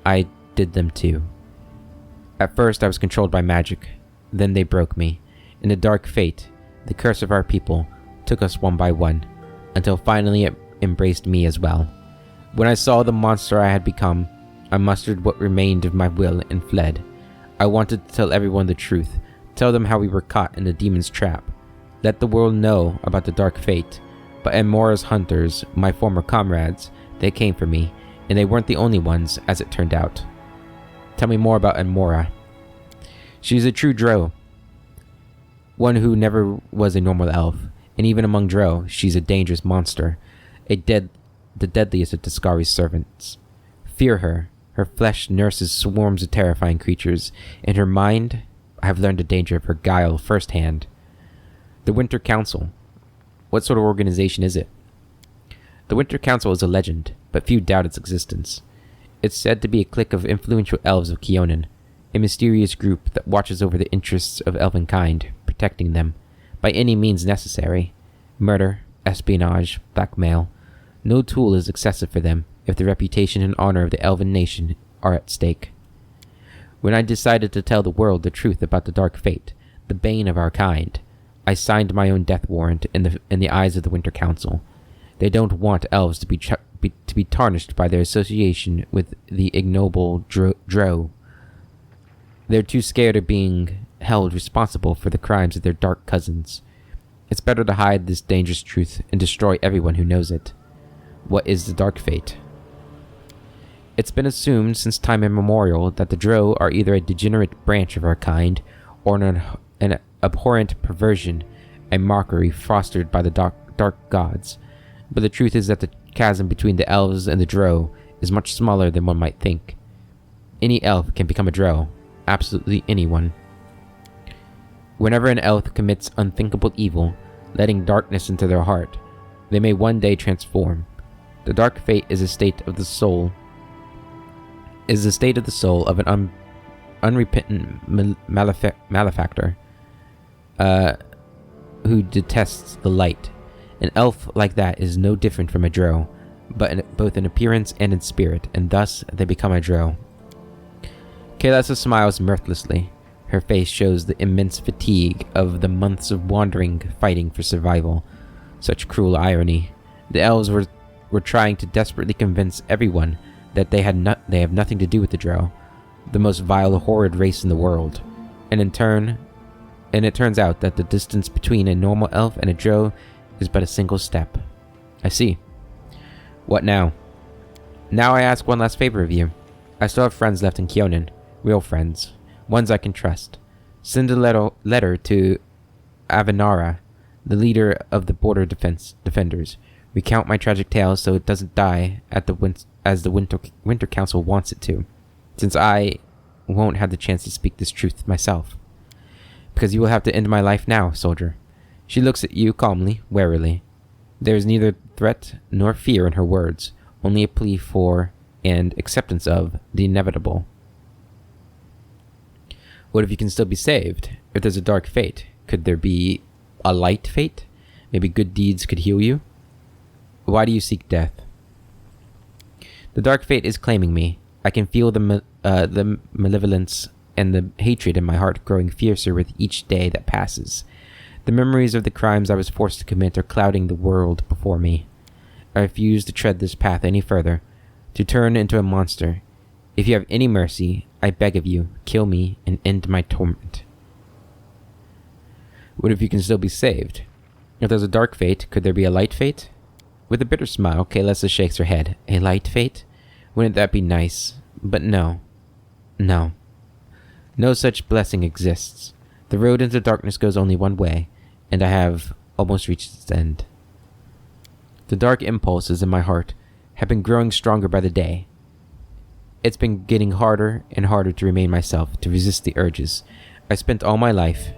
I did them too. At first I was controlled by magic, then they broke me, and the dark fate, the curse of our people, took us one by one, until finally it embraced me as well. When I saw the monster I had become, I mustered what remained of my will and fled. I wanted to tell everyone the truth, tell them how we were caught in the demon's trap, let the world know about the dark fate. But Anmora's hunters, my former comrades, they came for me, and they weren't the only ones, as it turned out. Tell me more about Anmora. She's a true drow, one who never was a normal elf, and even among drow, she's a dangerous monster, the deadliest of Descari's servants. Fear her. Her flesh nurses swarms of terrifying creatures. In her mind, I have learned the danger of her guile firsthand. The Winter Council. What sort of organization is it? The Winter Council is a legend, but few doubt its existence. It's said to be a clique of influential elves of Keonan, a mysterious group that watches over the interests of elvenkind, protecting them, by any means necessary. Murder, espionage, blackmail. No tool is excessive for them, if the reputation and honor of the elven nation are at stake. When I decided to tell the world the truth about the dark fate, the bane of our kind, I signed my own death warrant in the eyes of the Winter Council. They don't want elves to be tarnished by their association with the ignoble drow. They're too scared of being held responsible for the crimes of their dark cousins. It's better to hide this dangerous truth and destroy everyone who knows it. What is the dark fate? It's been assumed since time immemorial that the drow are either a degenerate branch of our kind or an abhorrent perversion, a mockery fostered by the dark gods. But the truth is that the chasm between the elves and the drow is much smaller than one might think. Any elf can become a drow, absolutely anyone. Whenever an elf commits unthinkable evil, letting darkness into their heart, they may one day transform. The dark fate is a state of the soul of an unrepentant malefactor who detests the light. An elf like that is no different from a drow, but both in appearance and in spirit, and thus they become a drow. Kaylessa smiles mirthlessly. Her face shows the immense fatigue of the months of wandering, fighting for survival. Such cruel irony. The elves were trying to desperately convince everyone that they have nothing to do with the drow, the most vile, horrid race in the world. And it turns out that the distance between a normal elf and a drow is but a single step. I see. What now? Now I ask one last favor of you. I still have friends left in Keonan, real friends, ones I can trust. Send a letter to Avanara, the leader of the border defenders. Recount my tragic tale so it doesn't die as the Winter Council wants it to, since I won't have the chance to speak this truth myself. Because you will have to end my life now, soldier. She looks at you calmly, warily. There is neither threat nor fear in her words, only a plea for and acceptance of the inevitable. What if you can still be saved? If there's a dark fate, could there be a light fate? Maybe good deeds could heal you? Why do you seek death? The dark fate is claiming me. I can feel the malevolence and the hatred in my heart growing fiercer with each day that passes. The memories of the crimes I was forced to commit are clouding the world before me. I refuse to tread this path any further, to turn into a monster, If you have any mercy, I beg of you, kill me and end my torment. What if you can still be saved? If there's a dark fate, could there be a light fate? With a bitter smile, Kaylessa shakes her head. A light fate? Wouldn't that be nice? But no. No. No such blessing exists. The road into darkness goes only one way, and I have almost reached its end. The dark impulses in my heart have been growing stronger by the day. It's been getting harder and harder to remain myself, to resist the urges. I spent all my life...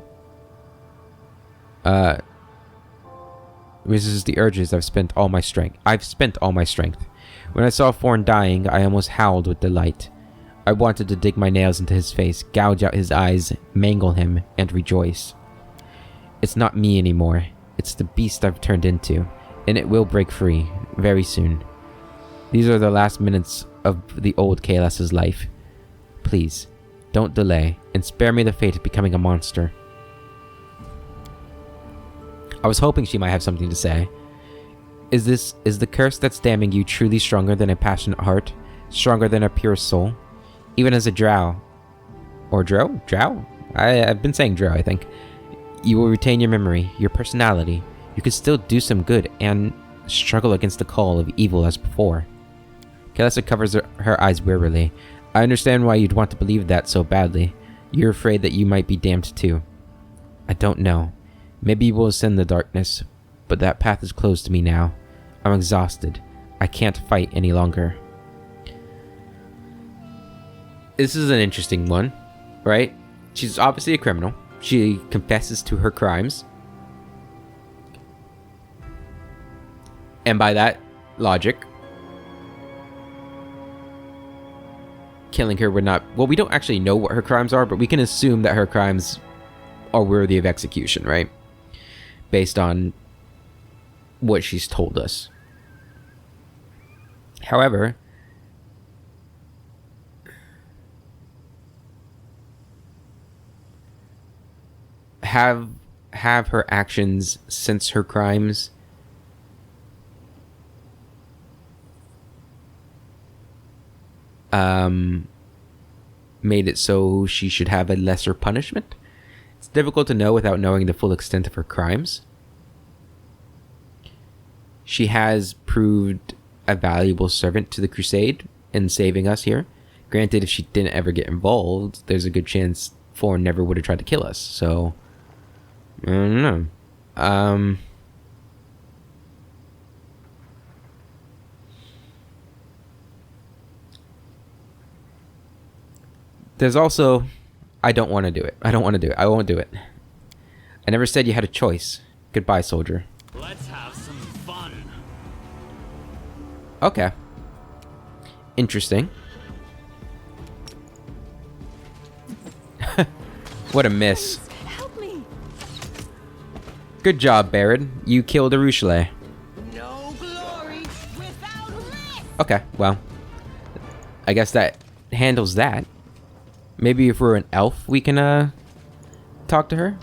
resist the urges, I've spent all my strength. When I saw Forn dying, I almost howled with delight. I wanted to dig my nails into his face, gouge out his eyes, mangle him, and rejoice. It's not me anymore. It's the beast I've turned into, and it will break free, very soon. These are the last minutes of the old Kaylessa's life. Please, don't delay, and spare me the fate of becoming a monster. I was hoping she might have something to say. Is the curse that's damning you truly stronger than a passionate heart? Stronger than a pure soul? Even as a drow. Or drow? Drow? I've been saying drow, I think. You will retain your memory, your personality. You can still do some good and struggle against the call of evil as before. Kaylessa covers her eyes wearily. I understand why you'd want to believe that so badly. You're afraid that you might be damned too. I don't know. Maybe you will ascend the darkness, but that path is closed to me now. I'm exhausted. I can't fight any longer. This is an interesting one, right? She's obviously a criminal. She confesses to her crimes. And by that logic, killing her would not... Well, we don't actually know what her crimes are, but we can assume that her crimes are worthy of execution, right? Based on what she's told us. However, have her actions since her crimes made it so she should have a lesser punishment? It's difficult to know without knowing the full extent of her crimes. She has proved a valuable servant to the Crusade in saving us here. Granted, if she didn't ever get involved, there's a good chance Forn never would have tried to kill us. So, I don't know. There's also... I don't want to do it. I won't do it. I never said you had a choice. Goodbye, soldier. Let's have some fun. Okay. Interesting. What a miss. Help me. Good job, Baron. You killed Arushale. No glory without risk. Okay, well. I guess that handles that. Maybe if we're an elf, we can talk to her?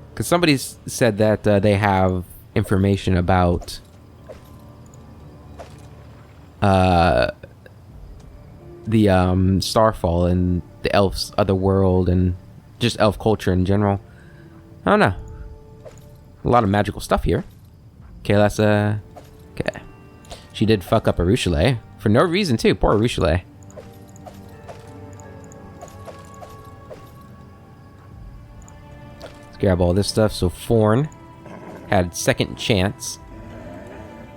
Because somebody said that they have information about the Starfall and the elf's other world and just elf culture in general. I don't know. A lot of magical stuff here. Kaylessa. Okay. She did fuck up Arushale. For no reason, too. Poor Arushale. Grab all this stuff. So Forn had second chance.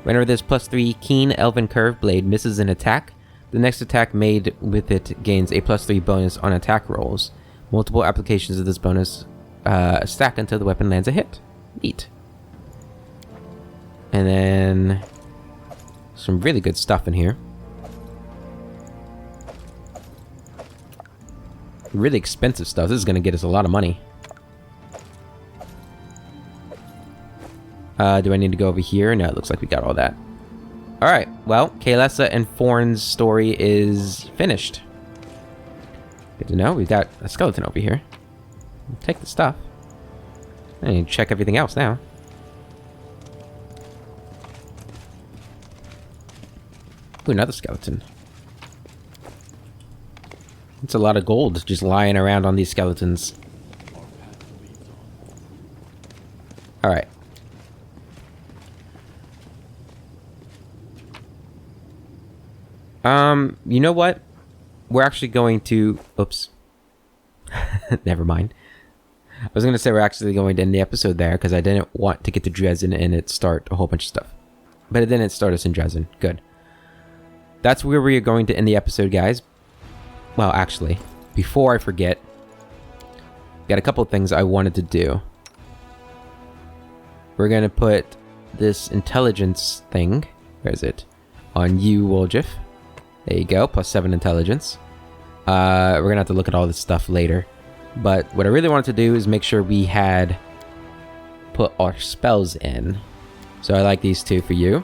Whenever this +3 keen elven curved blade misses an attack, the next attack made with it gains a +3 bonus on attack rolls. Multiple applications of this bonus stack until the weapon lands a hit. Neat. And then some really good stuff in here. Really expensive stuff. This is going to get us a lot of money. Do I need to go over here? No, it looks like we got all that. Alright, well, Kaylessa and Forn's story is finished. Good to know. We've got a skeleton over here. We'll take the stuff. I need to check everything else now. Ooh, another skeleton. It's a lot of gold just lying around on these skeletons. Alright. You know what? We're actually going to... Oops. Never mind. I was going to say we're actually going to end the episode there because I didn't want to get to Dresden and it start a whole bunch of stuff. But it didn't start us in Dresden. Good. That's where we are going to end the episode, guys. Well, actually, before I forget, got a couple of things I wanted to do. We're going to put this intelligence thing, where is it? On you, Woljif. There you go, +7 intelligence. We're going to have to look at all this stuff later. But what I really wanted to do is make sure we had put our spells in. So I like these two for you.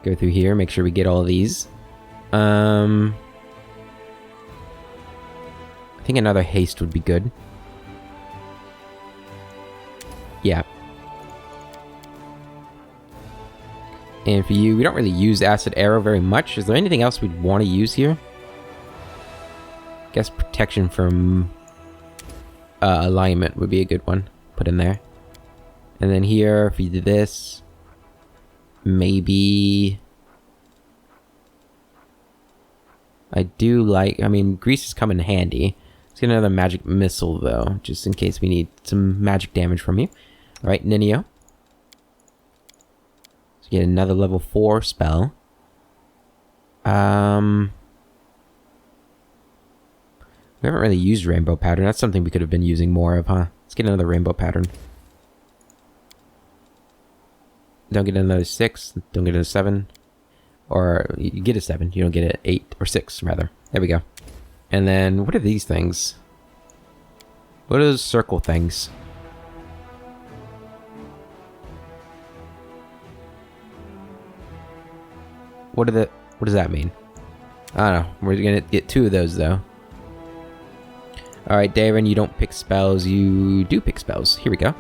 Go through here, make sure we get all of these. I think another haste would be good. Yeah. And for you, we don't really use Acid Arrow very much. Is there anything else we'd want to use here? Guess protection from alignment would be a good one. Put in there. And then here, if you do this, maybe... I do like... I mean, grease is coming in handy. Let's get another magic missile, though, just in case we need some magic damage from you. Alright, Ninio. So get another level 4 spell. We haven't really used Rainbow Pattern. That's something we could have been using more of, huh? Let's get another Rainbow Pattern. Don't get another 6. Don't get a 7. Or you get a 7. You don't get an 8 or 6, rather. There we go. And then, what are these things? What are those circle things? What does that mean? I don't know. We're gonna get 2 of those, though. Alright, Darren, you don't pick spells. You do pick spells. Here we go.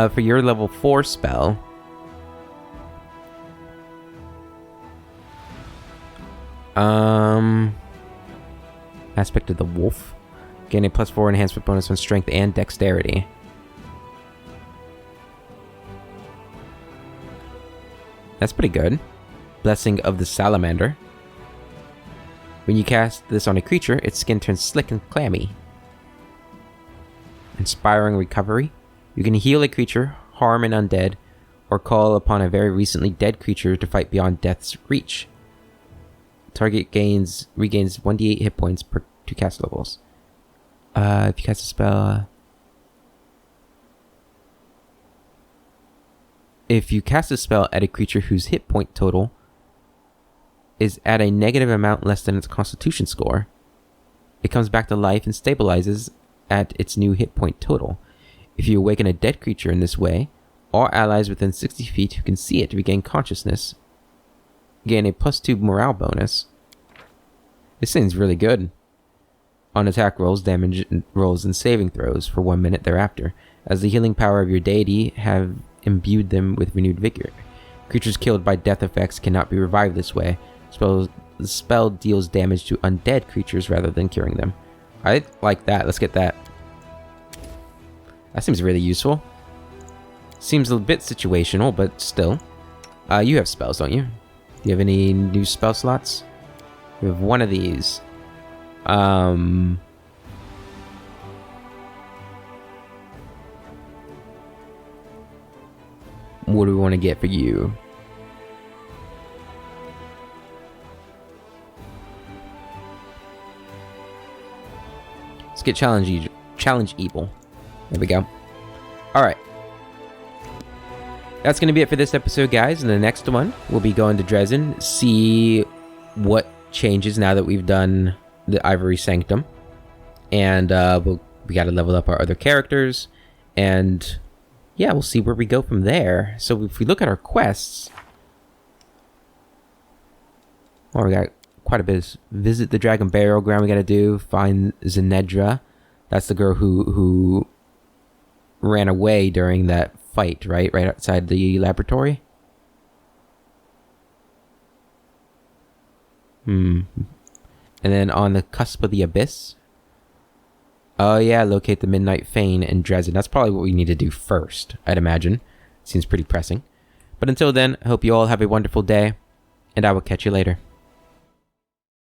For your level 4 spell... Aspect of the Wolf. Gain a +4 enhancement bonus on strength and dexterity. That's pretty good. Blessing of the Salamander. When you cast this on a creature, its skin turns slick and clammy. Inspiring Recovery. You can heal a creature, harm an undead, or call upon a very recently dead creature to fight beyond death's reach. Target regains 1d8 hit points per 2 cast levels. If you cast a spell... If you cast a spell at a creature whose hit point total is at a negative amount less than its constitution score, it comes back to life and stabilizes at its new hit point total. If you awaken a dead creature in this way, all allies within 60 feet who can see it regain consciousness. Gain a +2 morale bonus. This thing's really good. On attack rolls, damage rolls, and saving throws for 1 minute thereafter, as the healing power of your deity have imbued them with renewed vigor. Creatures killed by death effects cannot be revived this way. The spell deals damage to undead creatures rather than curing them. I like that. Let's get that. That seems really useful. Seems a bit situational, but still. You have spells, don't you? Do you have any new spell slots? We have one of these. What do we want to get for you? Let's get challenge evil. There we go. Alright. That's going to be it for this episode, guys. In the next one, we'll be going to Dresden, see what changes now that we've done the Ivory Sanctum. And we got to level up our other characters. And yeah, we'll see where we go from there. So if we look at our quests... well, we got quite a bit of visit the Dragon Burial Ground we got to do. Find Zenedra. That's the girl who ran away during that fight, right? Right outside the laboratory? And then on the cusp of the abyss. Oh yeah, locate the Midnight Fane in Dresden. That's probably what we need to do first, I'd imagine. Seems pretty pressing. But until then, I hope you all have a wonderful day, and I will catch you later.